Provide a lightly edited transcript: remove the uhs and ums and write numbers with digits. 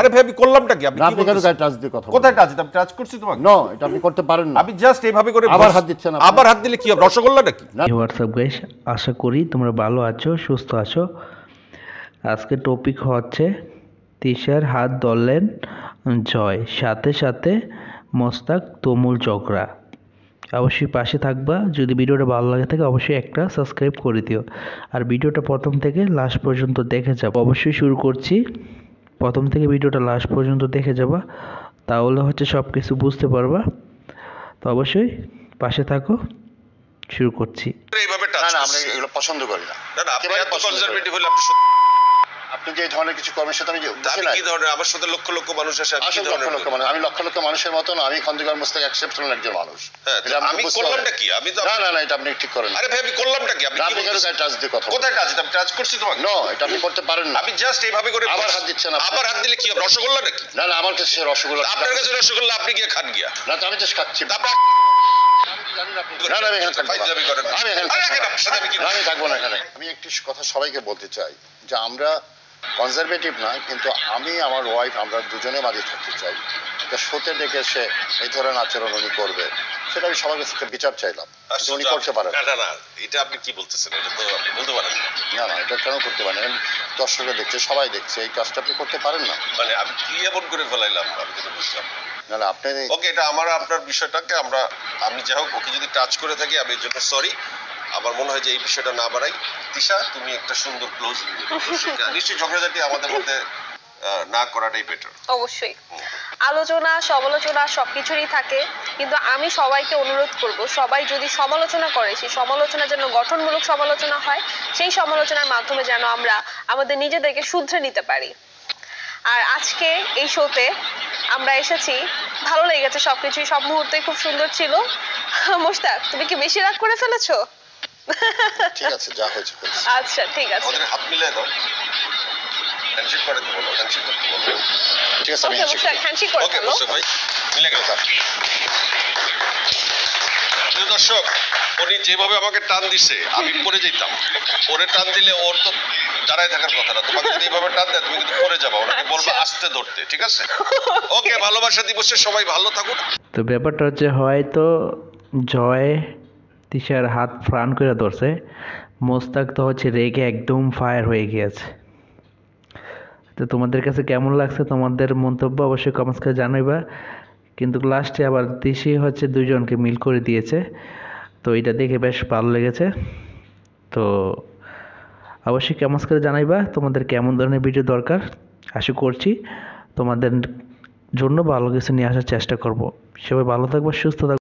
আরে ভাই আমি করলামটা কি? আপনি আপনি কেন গায়ে টাচ দিয়ে কথা কোথায় টাচ দিতাম? টাচ করছি তোমাকে? নো, এটা আপনি করতে পারেন না। আমি জাস্ট এইভাবে করে আবার হাত দিচ্ছেন আপনি। আবার হাত দিলে কি হবে? রসগোল্লা নাকি? হোয়াটসঅ্যাপ গাইস, আশা করি তোমরা ভালো আছো, সুস্থ আছো। আজকে টপিক হচ্ছে তিশার হাত ধরলেন জয়, সাথে সাথে মোস্তাক তুমুল ঝগড়া। অবশ্যই পাশে থাকবা। যদি ভিডিওটা ভালো লাগে থাকে অবশ্যই একটা সাবস্ক্রাইব করে দিও, আর ভিডিওটা প্রথম থেকে লাস্ট পর্যন্ত দেখে যাবো। অবশ্যই শুরু করছি, প্রথম থেকে ভিডিওটা লাস্ট পর্যন্ত দেখে যাবা, তাহলে হচ্ছে সব কিছু বুঝতে পারবা। তো অবশ্যই পাশে থাকো, শুরু করছি। এইভাবে না টাচ না, আমরা এগুলো পছন্দ করি না। না না, আপনি একেবারে এত পছন্দ করি না। কনজারভেটিভ হলে আপনি আপনি যে এই ধরনের কিছু কর্মের সাথে আমি বসে আমি নাই। কি ধরনের আমার সাথে লক্ষ লক্ষ মানুষ আসে আমি কি আসলে লক্ষ ধরনের লক্ষ মানুষ, আমি লক্ষ লক্ষ মানুষের মতো না, আমি খন্দকার মোস্তাক এক্সেপশনাল একজন মানুষ। হ্যাঁ, এটা আমাকে আমি বুঝতে করলামটা হবে। কি? আমি তো না না না, এটা আপনি ঠিক করেন না। আরে ভাই আমি করলামটা কি? আপনি কি আপনি কেন বলতেছেন? গায়ে টাচ দিয়ে কথা বলেন? কোথায় টাচ দিতাম? টাচ করছি তোমাকে? নো, এটা আপনি করতে পারেন না। আমি জাস্ট এইভাবে করে আবার হাত দিচ্ছেন আপনি। আবার হাত দিলে কি হবে? রসগোল্লা নাকি? না না, আমার কাছে সে রসগোল্লা। আপনার কাছে রসগোল্লা, আপনি গিয়ে খান গিয়া। না তো আমি জাস্ট খাচ্ছি। তারপর না না, আমি এখানে থাকবো না। ফাইজলামি করেন না। আমি এখানে আরে থাকবো আগে না। আপনার সাথে আমি কি না, আমি থাকবো না এখানে। আমি একটি কথা সবাইকে বলতে চাই যে আমরা কনজারভেটিভ না, কিন্তু আমি আমার ওয়াইফ আমরা দুজনে বাড়ি থাকতে চাই। এটা শোতে ডেকে সে এই ধরনের আচরণ উনি করবে, সেটা আমি সবার কাছে একটা বিচার চাইলাম। কিন্তু উনি করতে পারেন না না না, এটা আপনি কি বলতেছেন? এটা তো আপনি বলতে পারেন না। না না, এটা কেন করতে পারেন? দর্শকরা দেখছে, সবাই দেখছে, এই কাজটা আপনি করতে পারেন না। মানে আমি কি এমন করে ফেলাইলাম আমি যেটা বুঝলাম। না না, আপনি ওকে, এটা আমার আপনার বিষয়টাকে আমি যাই হোক ওকে যদি টাচ করে থাকি আমি এর জন্য সরি। আমার মনে হয় যে এই বিষয়টা না বাড়াই। তিশা, তুমি একটা সুন্দর ক্লোজ নিশ্চয়ই ঝগড়াঝাটি আমাদের মধ্যে না করাটাই বেটার। অবশ্যই আলোচনা সমালোচনা সবকিছুরই থাকে, কিন্তু আমি সবাইকে অনুরোধ করব সবাই যদি সমালোচনা করে সেই সমালোচনা যেন গঠনমূলক সমালোচনা হয়, সেই সমালোচনার মাধ্যমে যেন আমরা আমাদের নিজেদেরকে শুধরে নিতে পারি। আর আজকে এই শোতে আমরা এসেছি, ভালো লেগেছে সবকিছুই, সব মুহূর্তে খুব সুন্দর ছিল। মোস্তাক, তুমি কি বেশি রাগ করে ফেলেছো? ঠিক আছে, যা হয়েছে হয়েছে। আচ্ছা ঠিক আছে, আমাদের হাত মিলিয়ে দাও, হ্যান্ডশেক করে দেবো, হ্যান্ডশেক করতে বলো। ঠিক আছে, আমি ওকে মোস্তাক, হ্যান্ডশেক করে ওকে ফেলো। মুস্তাফা ভাই, মিলে গেল। প্রিয় দর্শক, উনি যেভাবে আমাকে টান দিছে আমি পড়ে যেতাম। ওরে টান দিলে ওর তো দাঁড়ায় থাকার কথা না। তোমাকে যদি এইভাবে টান দেয় তুমি কিন্তু পড়ে যাবা। ওনাকে বলবা আস্তে ধরতে, ঠিক আছে? ওকে, ভালোবাসা দিবসে সবাই ভালো থাকুন। তো ব্যাপারটা হচ্ছে, হয়তো জয় তিশার হাত প্রাণ করে ধরছে, মোস্তাক তো হচ্ছে রেগে একদম ফায়ার হয়ে গিয়েছে। তো তোমাদের কাছে কেমন লাগছে তোমাদের মন্তব্য অবশ্যই কমেন্টস করে জানাইবা। কিন্তু লাস্টে আবার তিশি হচ্ছে দুজনকে মিল করে দিয়েছে, তো এটা দেখে বেশ ভালো লেগেছে। তো অবশ্যই কমেন্টস করে জানাইবা তোমাদের কেমন ধরনের ভিডিও দরকার। আশা করছি তোমাদের জন্য ভালো কিছু নিয়ে আসার চেষ্টা করব। সবাই ভালো থাকবো, সুস্থ থাকবো।